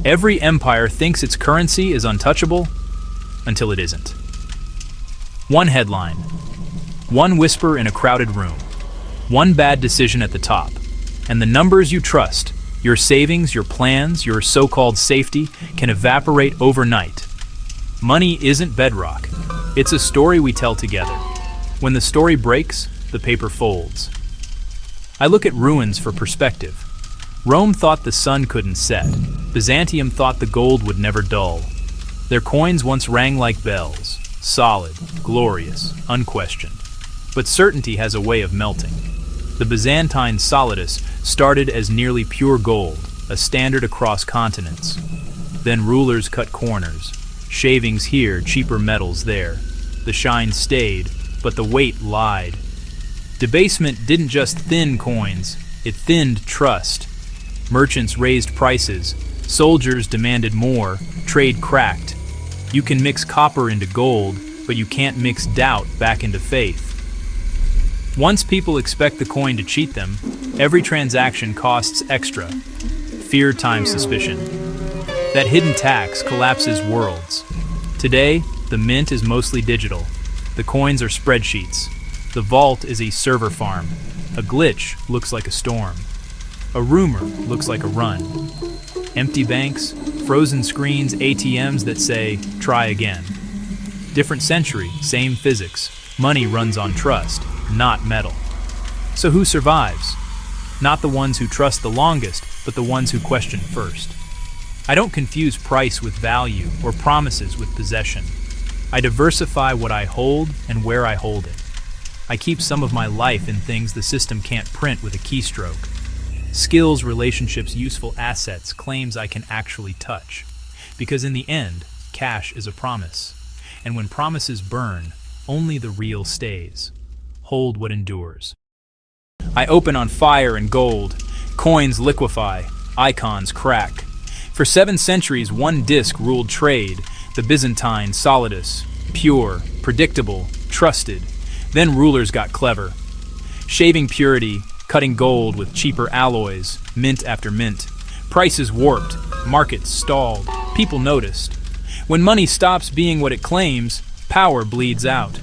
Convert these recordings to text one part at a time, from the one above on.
Every empire thinks its currency is untouchable until it isn't. One headline, one whisper in a crowded room, one bad decision at the top, and the numbers you trust, your savings, your plans, your so-called safety, can evaporate overnight. Money isn't bedrock. It's a story we tell together. When the story breaks, the paper folds. I look at ruins for perspective. Rome thought the sun couldn't set. Byzantium thought the gold would never dull. Their coins once rang like bells, solid, glorious, unquestioned. But certainty has a way of melting. The Byzantine Solidus started as nearly pure gold, a standard across continents. Then rulers cut corners, shavings here, cheaper metals there. The shine stayed, but the weight lied. Debasement didn't just thin coins, it thinned trust. Merchants raised prices, soldiers demanded more, trade cracked. You can mix copper into gold, but you can't mix doubt back into faith. Once people expect the coin to cheat them, every transaction costs extra. Fear times suspicion. That hidden tax collapses worlds. Today, the mint is mostly digital. The coins are spreadsheets. The vault is a server farm. A glitch looks like a storm. A rumor looks like a run. Empty banks, frozen screens, ATMs that say, try again. Different century, same physics. Money runs on trust, not metal. So who survives? Not the ones who trust the longest, but the ones who question first. I don't confuse price with value or promises with possession. I diversify what I hold and where I hold it. I keep some of my life in things the system can't print with a keystroke. Skills, relationships, useful assets, claims I can actually touch. Because in the end, cash is a promise. And when promises burn, only the real stays. Hold what endures. I open on fire and gold. Coins liquefy. Icons crack. For 7 centuries, one disc ruled trade. The Byzantine Solidus. Pure, predictable, trusted. Then rulers got clever. Shaving purity, cutting gold with cheaper alloys, mint after mint. Prices warped, markets stalled, people noticed. When money stops being what it claims, power bleeds out.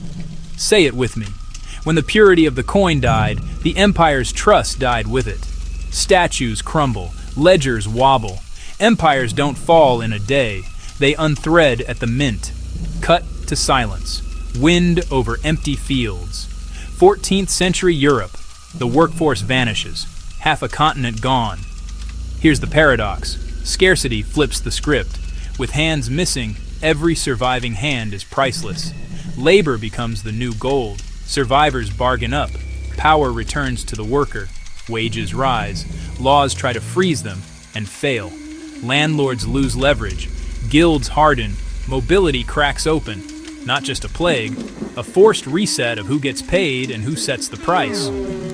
Say it with me. When the purity of the coin died, the empire's trust died with it. Statues crumble, ledgers wobble. Empires don't fall in a day. They unthread at the mint. Cut to silence. Wind over empty fields. 14th century Europe. The workforce vanishes. Half a continent gone. Here's the paradox. Scarcity flips the script. With hands missing, every surviving hand is priceless. Labor becomes the new gold. Survivors bargain up. Power returns to the worker. Wages rise. Laws try to freeze them and fail. Landlords lose leverage. Guilds harden. Mobility cracks open. Not just a plague, a forced reset of who gets paid and who sets the price.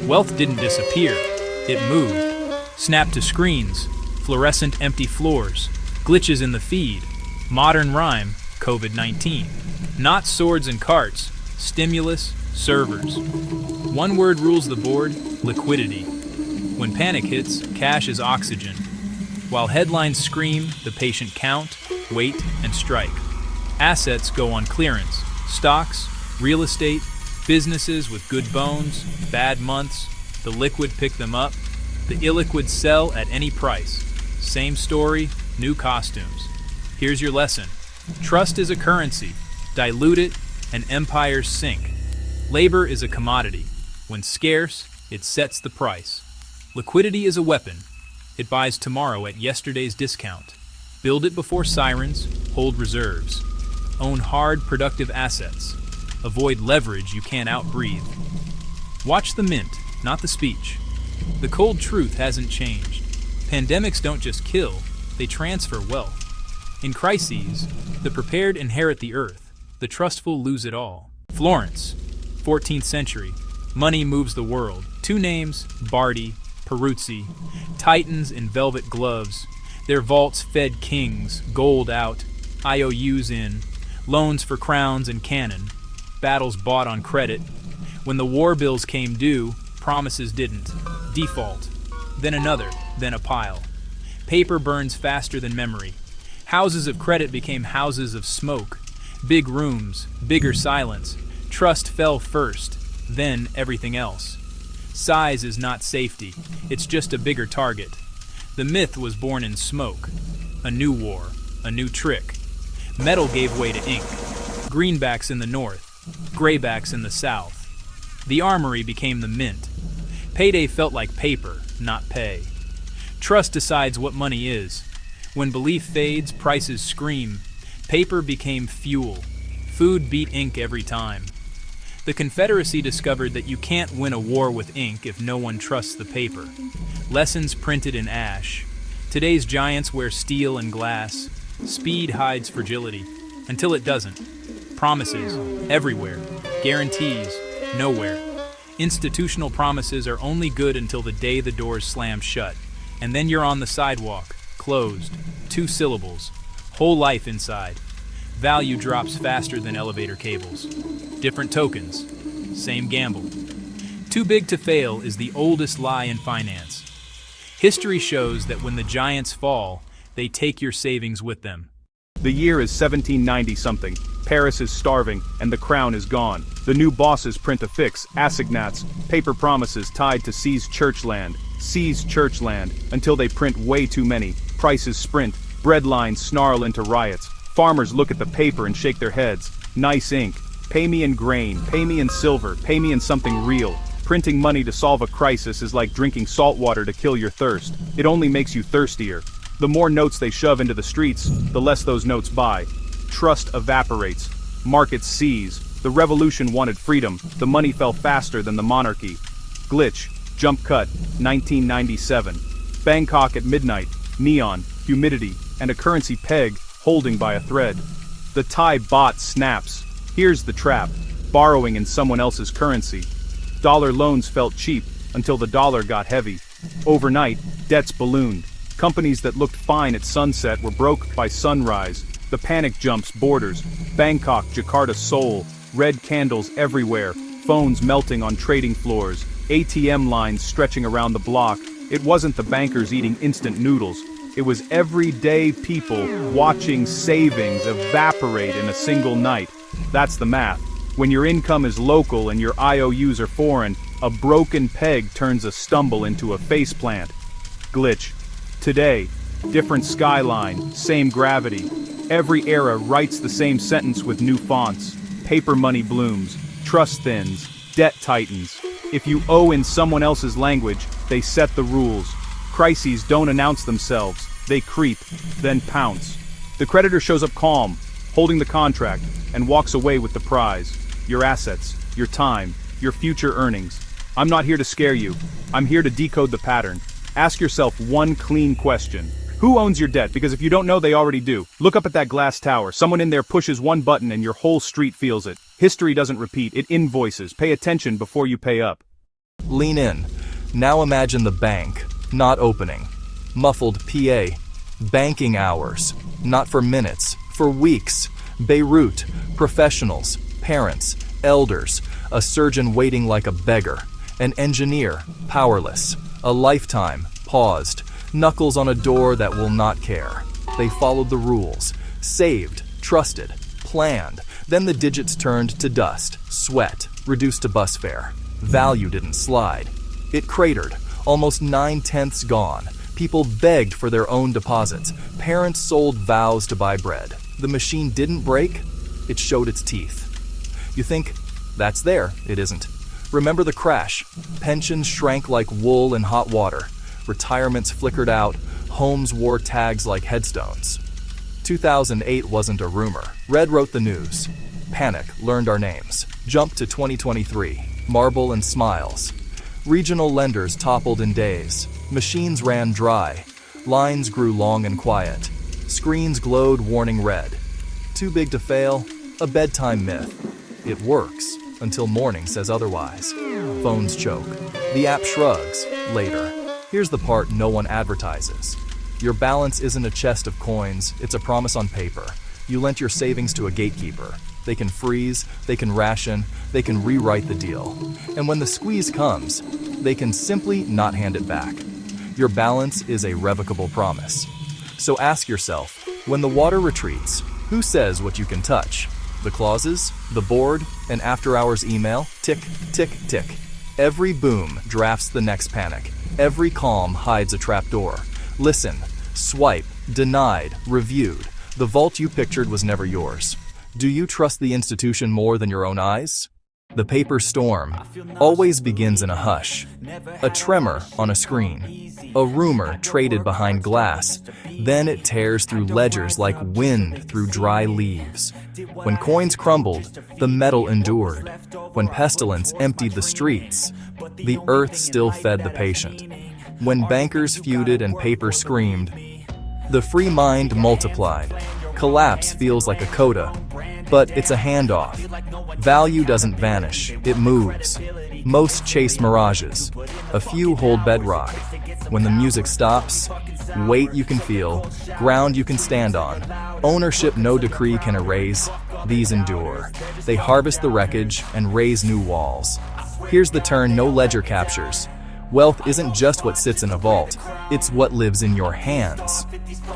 Wealth didn't disappear. It moved. Snapped to screens. Fluorescent empty floors. Glitches in the feed. Modern rhyme, COVID-19. Not swords and carts. Stimulus, servers. One word rules the board, liquidity. When panic hits, cash is oxygen. While headlines scream, the patient count, wait, and strike. Assets go on clearance. Stocks, real estate, businesses with good bones, bad months. The liquid pick them up. The illiquid sell at any price. Same story, new costumes. Here's your lesson. Trust is a currency. Dilute it, and empires sink. Labor is a commodity. When scarce, it sets the price. Liquidity is a weapon. It buys tomorrow at yesterday's discount. Build it before sirens, hold reserves. Own hard, productive assets. Avoid leverage you can't outbreathe. Watch the mint, not the speech. The cold truth hasn't changed. Pandemics don't just kill, they transfer wealth. In crises, the prepared inherit the earth, the trustful lose it all. Florence, 14th century. Money moves the world. 2 names, Bardi, Peruzzi, titans in velvet gloves. Their vaults fed kings, gold out, IOUs in, loans for crowns and cannon, battles bought on credit. When the war bills came due, promises didn't. Default. Then another, then a pile. Paper burns faster than memory. Houses of credit became houses of smoke. Big rooms, bigger silence. Trust fell first, then everything else. Size is not safety, it's just a bigger target. The myth was born in smoke. A new war, a new trick. Metal gave way to ink. Greenbacks in the north, graybacks in the south. The armory became the mint. Payday felt like paper, not pay. Trust decides what money is. When belief fades, prices scream. Paper became fuel. Food beat ink every time. The Confederacy discovered that you can't win a war with ink if no one trusts the paper. Lessons printed in ash. Today's giants wear steel and glass. Speed hides fragility, until it doesn't. Promises, everywhere. Guarantees, nowhere. Institutional promises are only good until the day the doors slam shut. And then you're on the sidewalk, closed. 2 syllables. Whole life inside. Value drops faster than elevator cables. Different tokens, same gamble. Too big to fail is the oldest lie in finance. History shows that when the giants fall, they take your savings with them. The year is 1790-something. Paris is starving, and the crown is gone. The new bosses print a fix, assignats, paper promises tied to seize churchland, until they print way too many. Prices sprint, bread lines snarl into riots. Farmers look at the paper and shake their heads. Nice ink. Pay me in grain, pay me in silver, pay me in something real. Printing money to solve a crisis is like drinking salt water to kill your thirst. It only makes you thirstier. The more notes they shove into the streets, the less those notes buy. Trust evaporates. Markets seize. The revolution wanted freedom. The money fell faster than the monarchy. Glitch. Jump cut. 1997. Bangkok at midnight. Neon. Humidity. And a currency peg holding by a thread. The Thai baht snaps. Here's the trap. Borrowing in someone else's currency. Dollar loans felt cheap until the dollar got heavy. Overnight, debts ballooned. Companies that looked fine at sunset were broke by sunrise. The panic jumps borders. Bangkok, Jakarta, Seoul. Red candles everywhere. Phones melting on trading floors. ATM lines stretching around the block. It wasn't the bankers eating instant noodles. It was everyday people watching savings evaporate in a single night. That's the math. When your income is local and your IOUs are foreign, a broken peg turns a stumble into a faceplant. Glitch. Today, different skyline, same gravity. Every era writes the same sentence with new fonts. Paper money blooms, trust thins, debt tightens. If you owe in someone else's language, they set the rules. Crises don't announce themselves, they creep, then pounce. The creditor shows up calm, holding the contract, and walks away with the prize. Your assets, your time, your future earnings. I'm not here to scare you. I'm here to decode the pattern. Ask yourself one clean question. Who owns your debt? Because if you don't know, they already do. Look up at that glass tower. Someone in there pushes one button and your whole street feels it. History doesn't repeat, it invoices. Pay attention before you pay up. Lean in. Now imagine the bank, not opening. Muffled PA. Banking hours. Not for minutes, for weeks. Beirut. Professionals. Parents. Elders. A surgeon waiting like a beggar. An engineer. Powerless. A lifetime. Paused. Knuckles on a door that will not care. They followed the rules. Saved. Trusted. Planned. Then the digits turned to dust. Sweat. Reduced to bus fare. Value didn't slide. It cratered. Almost 9/10 gone. People begged for their own deposits. Parents sold vows to buy bread. The machine didn't break. It showed its teeth. You think, that's there. It isn't. Remember the crash. Pensions shrank like wool in hot water. Retirements flickered out. Homes wore tags like headstones. 2008 wasn't a rumor. Red wrote the news. Panic learned our names. Jumped to 2023. Marble and smiles. Regional lenders toppled in days. Machines ran dry. Lines grew long and quiet. Screens glowed warning red. Too big to fail? A bedtime myth. It works, until morning says otherwise. Phones choke. The app shrugs. Later. Here's the part no one advertises. Your balance isn't a chest of coins, it's a promise on paper. You lent your savings to a gatekeeper. They can freeze, they can ration, they can rewrite the deal. And when the squeeze comes, they can simply not hand it back. Your balance is a revocable promise. So ask yourself, when the water retreats, who says what you can touch? The clauses, the board, an after-hours email, tick, tick, tick. Every boom drafts the next panic. Every calm hides a trapdoor. Listen, swipe, denied, reviewed. The vault you pictured was never yours. Do you trust the institution more than your own eyes? The paper storm always begins in a hush, a tremor on a screen, a rumor traded behind glass. Then it tears through ledgers like wind through dry leaves. When coins crumbled, the metal endured. When pestilence emptied the streets, the earth still fed the patient. When bankers feuded and paper screamed, the free mind multiplied. Collapse feels like a coda, but it's a handoff. Value doesn't vanish, it moves. Most chase mirages. A few hold bedrock. When the music stops, weight you can feel, ground you can stand on. Ownership no decree can erase. These endure. They harvest the wreckage and raise new walls. Here's the turn no ledger captures. Wealth isn't just what sits in a vault, it's what lives in your hands.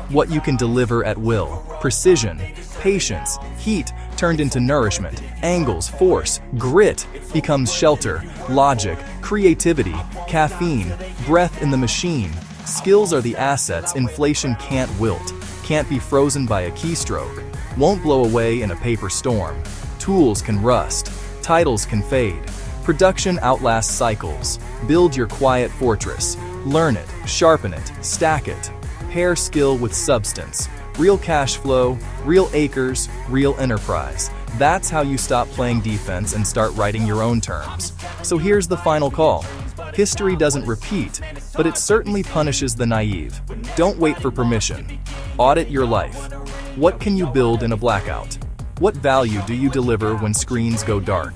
What you can deliver at will, precision, patience, heat turned into nourishment, angles, force, grit becomes shelter, logic, creativity, caffeine, breath in the machine. Skills are the assets inflation can't wilt, can't be frozen by a keystroke, won't blow away in a paper storm. Tools can rust, titles can fade. Production outlasts cycles. Build your quiet fortress. Learn it, sharpen it, stack it. Pair skill with substance. Real cash flow, real acres, real enterprise. That's how you stop playing defense and start writing your own terms. So here's the final call. History doesn't repeat, but it certainly punishes the naive. Don't wait for permission. Audit your life. What can you build in a blackout? What value do you deliver when screens go dark?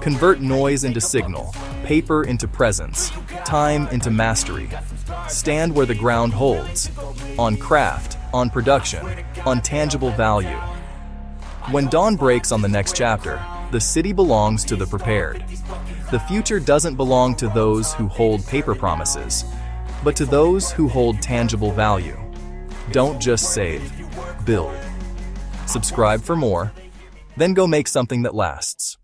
Convert noise into signal, paper into presence, time into mastery. Stand where the ground holds, on craft, on production, on tangible value. When dawn breaks on the next chapter, the city belongs to the prepared. The future doesn't belong to those who hold paper promises, but to those who hold tangible value. Don't just save, build. Subscribe for more, then go make something that lasts.